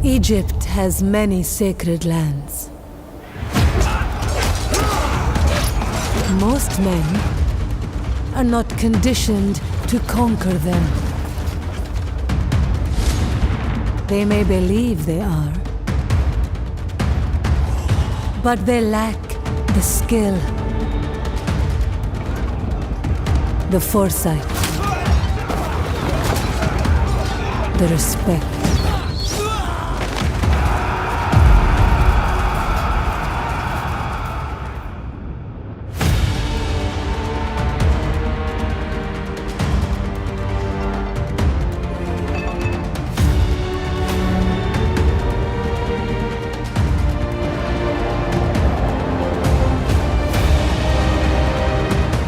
Egypt has many sacred lands. Most men are not conditioned to conquer them. They may believe they are, but they lack the skill, the foresight, the respect.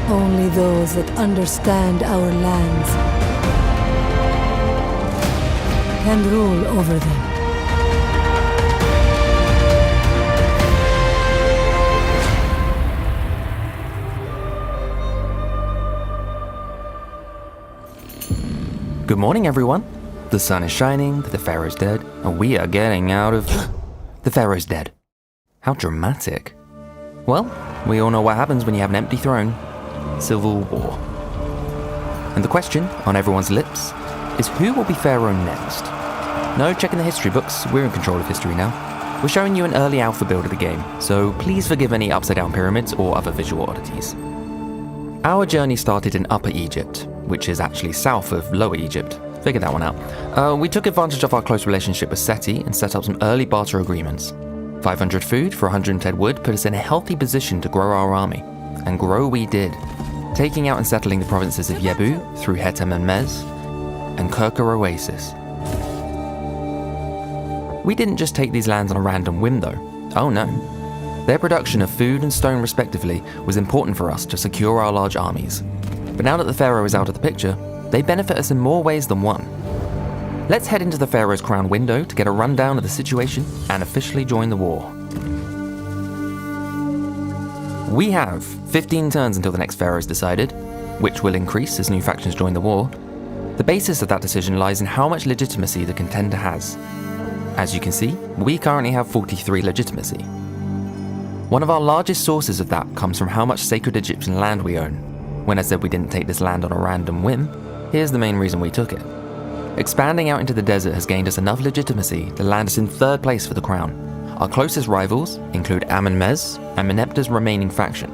Only those that understand our lands can rule over them. Good morning, everyone. The sun is shining, the Pharaoh's dead, and we are getting out of... The Pharaoh's dead. How dramatic. Well, we all know what happens when you have an empty throne. Civil war. And the question on everyone's lips is who will be Pharaoh next? No checking the history books, we're in control of history now. We're showing you an early alpha build of the game, so please forgive any upside down pyramids or other visual oddities. Our journey started in Upper Egypt, which is actually south of Lower Egypt. Figured that one out. We took advantage of our close relationship with Seti and set up some early barter agreements. 500 food for 110 wood put us in a healthy position to grow our army. And grow we did, taking out and settling the provinces of Yebu through Hetem and Mez, and Kirka Oasis. We didn't just take these lands on a random whim though. Oh no. Their production of food and stone respectively was important for us to secure our large armies. But now that the Pharaoh is out of the picture, they benefit us in more ways than one. Let's head into the Pharaoh's crown window to get a rundown of the situation and officially join the war. We have 15 turns until the next Pharaoh is decided, which will increase as new factions join the war. The basis of that decision lies in how much legitimacy the contender has. As you can see, we currently have 43 legitimacy. One of our largest sources of that comes from how much sacred Egyptian land we own. When I said we didn't take this land on a random whim, here's the main reason we took it. Expanding out into the desert has gained us enough legitimacy to land us in third place for the crown. Our closest rivals include Amenmez and Meneptah's remaining faction.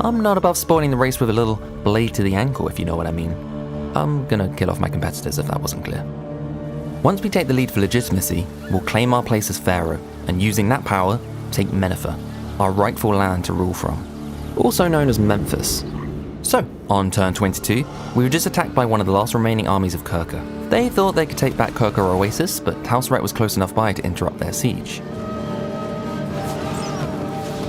I'm not above spoiling the race with a little blade to the ankle, if you know what I mean. I'm gonna kill off my competitors if that wasn't clear. Once we take the lead for legitimacy, we'll claim our place as Pharaoh, and using that power, take Meneptah, our rightful land to rule from, also known as Memphis. So, on turn 22, we were just attacked by one of the last remaining armies of Kirka. They thought they could take back Kirka Oasis, but Tausret was close enough by to interrupt their siege.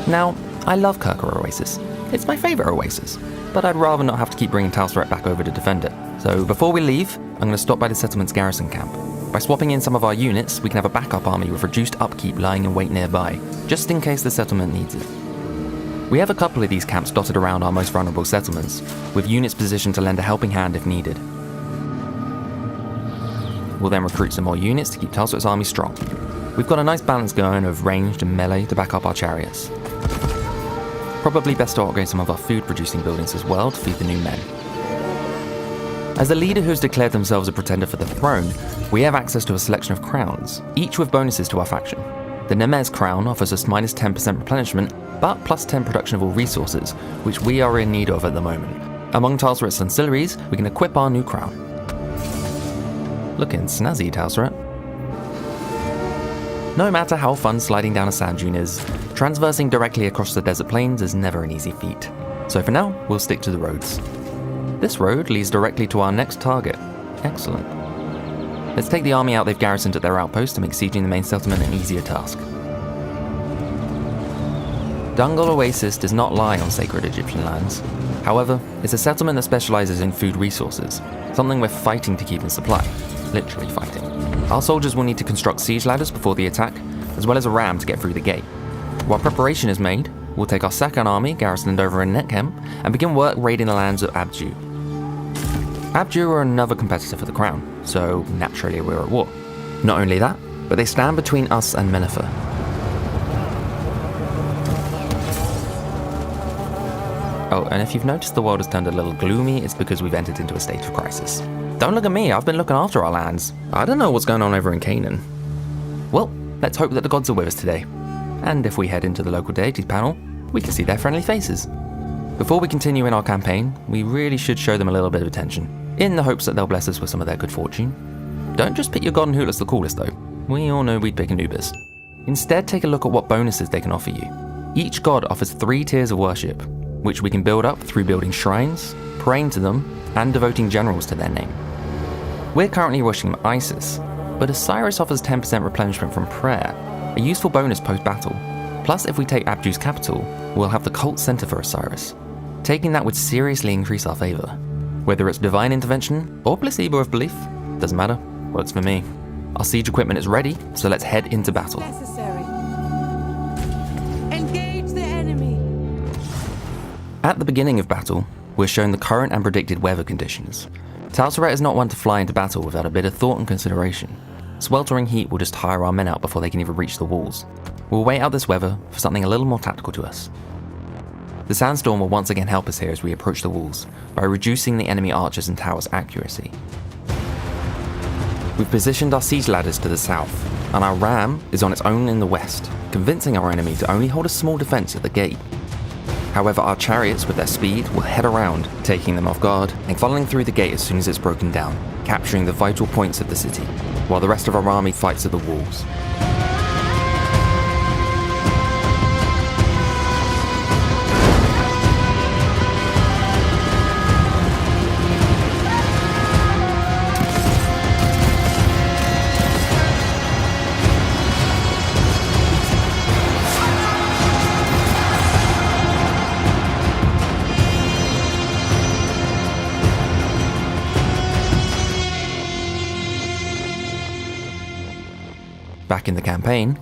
Now, I love Kirka Oasis. It's my favourite oasis, but I'd rather not have to keep bringing Tausret back over to defend it. So before we leave, I'm going to stop by the settlement's garrison camp. By swapping in some of our units, we can have a backup army with reduced upkeep lying in wait nearby, just in case the settlement needs it. We have a couple of these camps dotted around our most vulnerable settlements, with units positioned to lend a helping hand if needed. We'll then recruit some more units to keep Tausret's army strong. We've got a nice balance going of ranged and melee to back up our chariots. Probably best to upgrade some of our food-producing buildings as well to feed the new men. As the leader who has declared themselves a pretender for the throne, we have access to a selection of crowns, each with bonuses to our faction. The Nemez crown offers us minus 10% replenishment, but plus 10 production of all resources, which we are in need of at the moment. Among Tausret's ancillaries, we can equip our new crown. Looking snazzy, Tausret. No matter how fun sliding down a sand dune is, transversing directly across the desert plains is never an easy feat. So for now, we'll stick to the roads. This road leads directly to our next target. Excellent. Let's take the army out they've garrisoned at their outpost to make sieging the main settlement an easier task. Dungle Oasis does not lie on sacred Egyptian lands. However, it's a settlement that specializes in food resources, something we're fighting to keep in supply. Literally fighting. Our soldiers will need to construct siege ladders before the attack, as well as a ram to get through the gate. While preparation is made, we'll take our second army, garrisoned over in Netkem, and begin work raiding the lands of Abju. Abju are another competitor for the crown, so naturally we're at war. Not only that, but they stand between us and Minifer. Oh, and if you've noticed the world has turned a little gloomy, it's because we've entered into a state of crisis. Don't look at me, I've been looking after our lands. I don't know what's going on over in Canaan. Well, let's hope that the gods are with us today. And if we head into the local deities panel, we can see their friendly faces. Before we continue in our campaign, we really should show them a little bit of attention, in the hopes that they'll bless us with some of their good fortune. Don't just pick your god and hoot that's the coolest though. We all know we'd pick Anubis. Instead, take a look at what bonuses they can offer you. Each god offers 3 tiers of worship, which we can build up through building shrines, praying to them, and devoting generals to their name. We're currently worshiping Isis, but Osiris offers 10% replenishment from prayer, a useful bonus post-battle. Plus, if we take Abju's capital, we'll have the cult center for Osiris. Taking that would seriously increase our favor. Whether it's divine intervention or placebo of belief, doesn't matter, works for me. Our siege equipment is ready, so let's head into battle. Necessary. Engage the enemy. At the beginning of battle, we're shown the current and predicted weather conditions. Tausret is not one to fly into battle without a bit of thought and consideration. Sweltering heat will just tire our men out before they can even reach the walls. We'll wait out this weather for something a little more tactical to us. The sandstorm will once again help us here as we approach the walls, by reducing the enemy archers and towers' accuracy. We've positioned our siege ladders to the south, and our ram is on its own in the west, convincing our enemy to only hold a small defense at the gate. However, our chariots with their speed will head around, taking them off guard and following through the gate as soon as it's broken down, capturing the vital points of the city, while the rest of our army fights at the walls. Back in the campaign,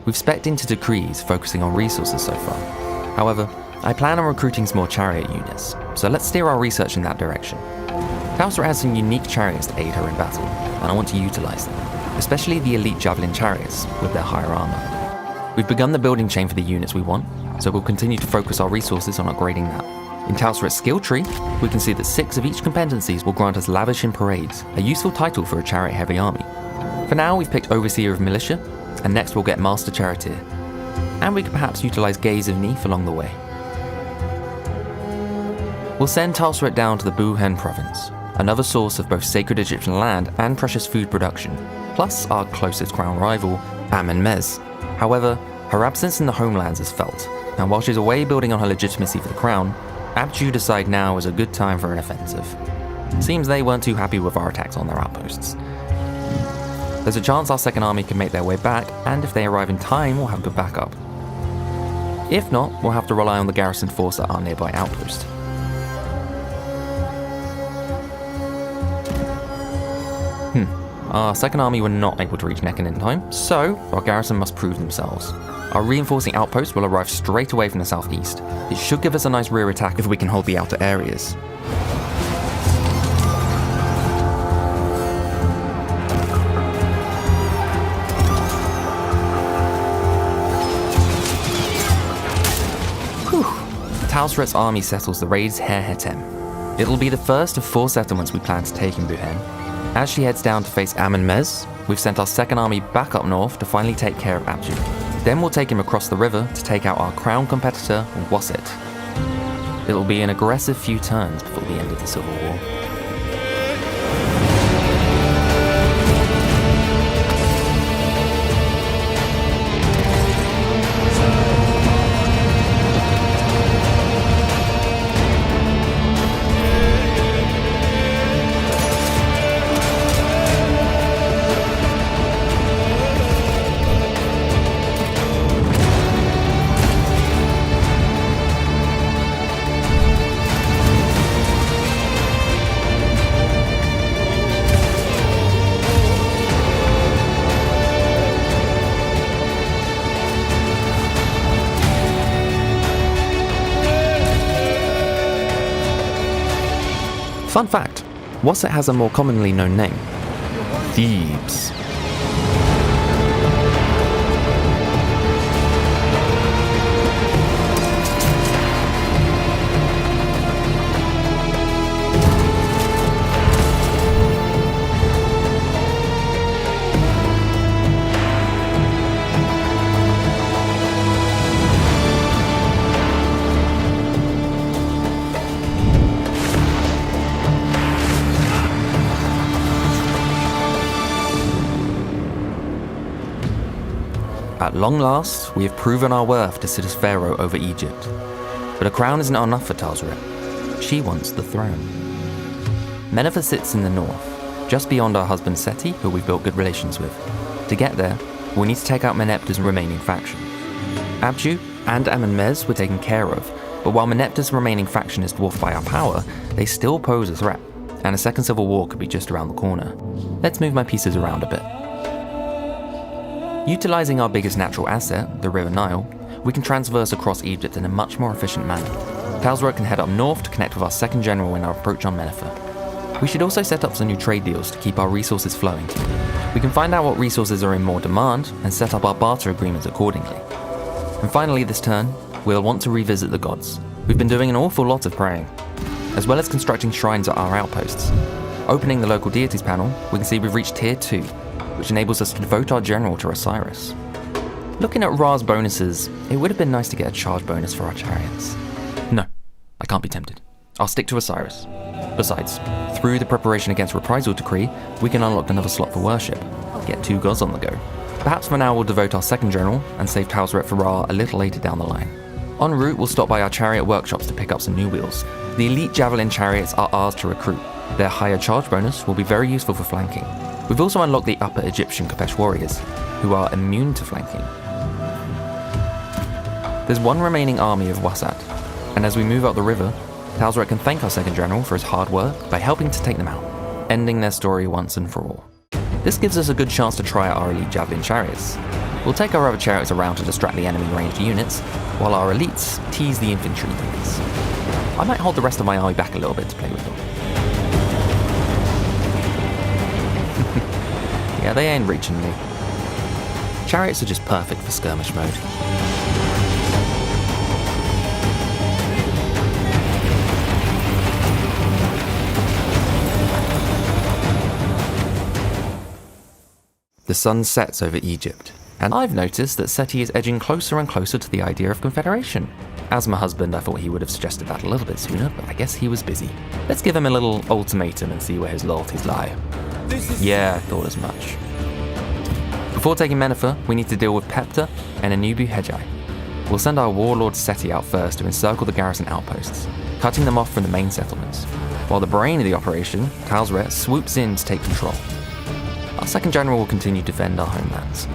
we've specced into decrees focusing on resources so far. However, I plan on recruiting some more chariot units, so let's steer our research in that direction. Tausret has some unique chariots to aid her in battle, and I want to utilize them, especially the elite javelin chariots with their higher armor. We've begun the building chain for the units we want, so we'll continue to focus our resources on upgrading that. In Tausret's skill tree, we can see that 6 of each competencies will grant us Lavish in Parades, a useful title for a chariot-heavy army. For now, we've picked Overseer of Militia, and next we'll get Master Charioteer. And we could perhaps utilize Gaze of Neith along the way. We'll send Tausret down to the Buhen province, another source of both sacred Egyptian land and precious food production, plus our closest crown rival, Amenmez. However, her absence in the homelands is felt, and while she's away building on her legitimacy for the crown, Abju decide now is a good time for an offensive. Seems they weren't too happy with our attacks on their outposts. There's a chance our second army can make their way back, and if they arrive in time, we'll have good backup. If not, we'll have to rely on the garrison force at our nearby outpost. Our second army were not able to reach Meccan in time, so our garrison must prove themselves. Our reinforcing outpost will arrive straight away from the southeast. It should give us a nice rear attack if we can hold the outer areas. Tausret's army settles the raid's Her Hetem. It'll be the first of 4 settlements we plan to take in Buhen. As she heads down to face Amenmez, we've sent our second army back up north to finally take care of Abju. Then we'll take him across the river to take out our crown competitor, Wasset. It'll be an aggressive few turns before the end of the Civil War. Fun fact, Wasset has a more commonly known name: Thebes. At long last, we have proven our worth to sit as Pharaoh over Egypt. But a crown isn't enough for Tausret. She wants the throne. Meneptah sits in the north, just beyond our husband Seti, who we've built good relations with. To get there, we need to take out Meneptah's remaining faction. Abju and Amenmez were taken care of, but while Meneptah's remaining faction is dwarfed by our power, they still pose a threat, and a second civil war could be just around the corner. Let's move my pieces around a bit. Utilizing our biggest natural asset, the River Nile, we can transverse across Egypt in a much more efficient manner. Tausret can head up north to connect with our second general in our approach on Meneptah. We should also set up some new trade deals to keep our resources flowing. We can find out what resources are in more demand and set up our barter agreements accordingly. And finally this turn, we'll want to revisit the gods. We've been doing an awful lot of praying, as well as constructing shrines at our outposts. Opening the local deities panel, we can see we've reached tier 2, which enables us to devote our general to Osiris. Looking at Ra's bonuses, it would have been nice to get a charge bonus for our chariots. No, I can't be tempted. I'll stick to Osiris. Besides, through the preparation against reprisal decree, we can unlock another slot for worship, get 2 gods on the go. Perhaps for now we'll devote our second general and save Tausret for Ra a little later down the line. En route, we'll stop by our chariot workshops to pick up some new wheels. The elite javelin chariots are ours to recruit. Their higher charge bonus will be very useful for flanking. We've also unlocked the upper Egyptian Kopesh warriors, who are immune to flanking. There's one remaining army of Wasat, and as we move up the river, Tausret can thank our second general for his hard work by helping to take them out, ending their story once and for all. This gives us a good chance to try out our elite javelin chariots. We'll take our other chariots around to distract the enemy ranged units, while our elites tease the infantry units. I might hold the rest of my army back a little bit to play with them. Yeah, they ain't reaching me. Chariots are just perfect for skirmish mode. The sun sets over Egypt, and I've noticed that Seti is edging closer and closer to the idea of confederation. As my husband, I thought he would have suggested that a little bit sooner, but I guess he was busy. Let's give him a little ultimatum and see where his loyalties lie. Yeah, I thought as much. Before taking Meneptah, we need to deal with Pepta and Anubu Hejai. We'll send our warlord Seti out first to encircle the garrison outposts, cutting them off from the main settlements, while the brain of the operation, Tausret, swoops in to take control. Our second general will continue to defend our homelands.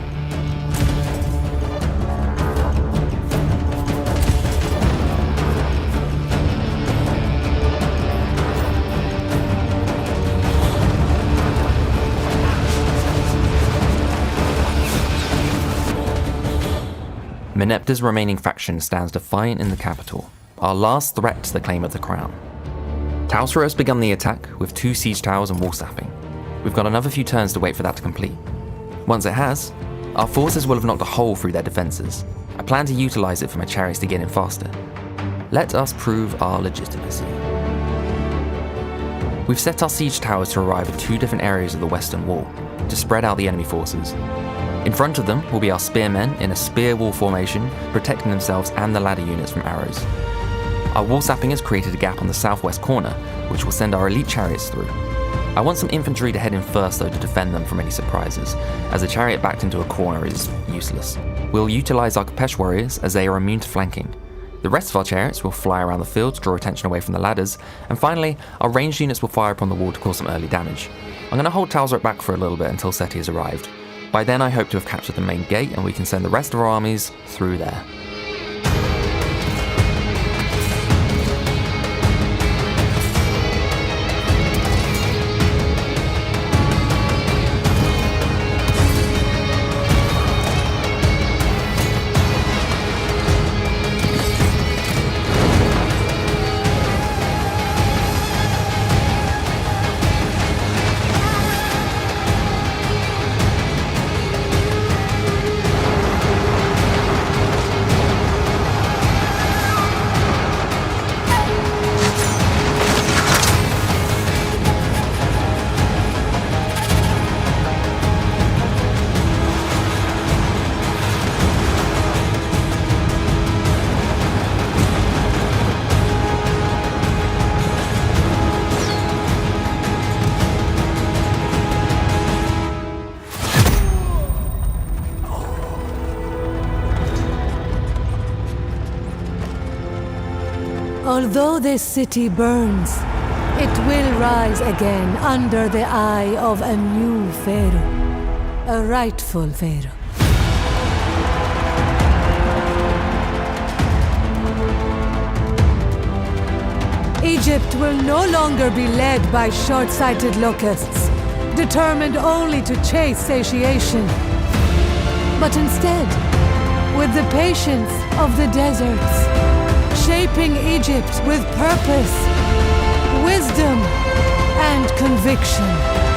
Meneptah's remaining faction stands defiant in the capital, our last threat to the claim of the crown. Tausret has begun the attack with 2 siege towers and wall sapping. We've got another few turns to wait for that to complete. Once it has, our forces will have knocked a hole through their defences. I plan to utilise it for my chariots to get in faster. Let us prove our legitimacy. We've set our siege towers to arrive at 2 different areas of the western wall, to spread out the enemy forces. In front of them will be our spearmen in a spear wall formation, protecting themselves and the ladder units from arrows. Our wall sapping has created a gap on the southwest corner, which will send our elite chariots through. I want some infantry to head in first though to defend them from any surprises, as a chariot backed into a corner is useless. We'll utilise our Kopesh warriors as they are immune to flanking. The rest of our chariots will fly around the field to draw attention away from the ladders, and finally, our ranged units will fire upon the wall to cause some early damage. I'm going to hold Tausret back for a little bit until Seti has arrived. By then I hope to have captured the main gate and we can send the rest of our armies through there. Although this city burns, it will rise again under the eye of a new Pharaoh, a rightful Pharaoh. Egypt will no longer be led by short-sighted locusts, determined only to chase satiation, but instead, with the patience of the deserts, shaping Egypt with purpose, wisdom, and conviction.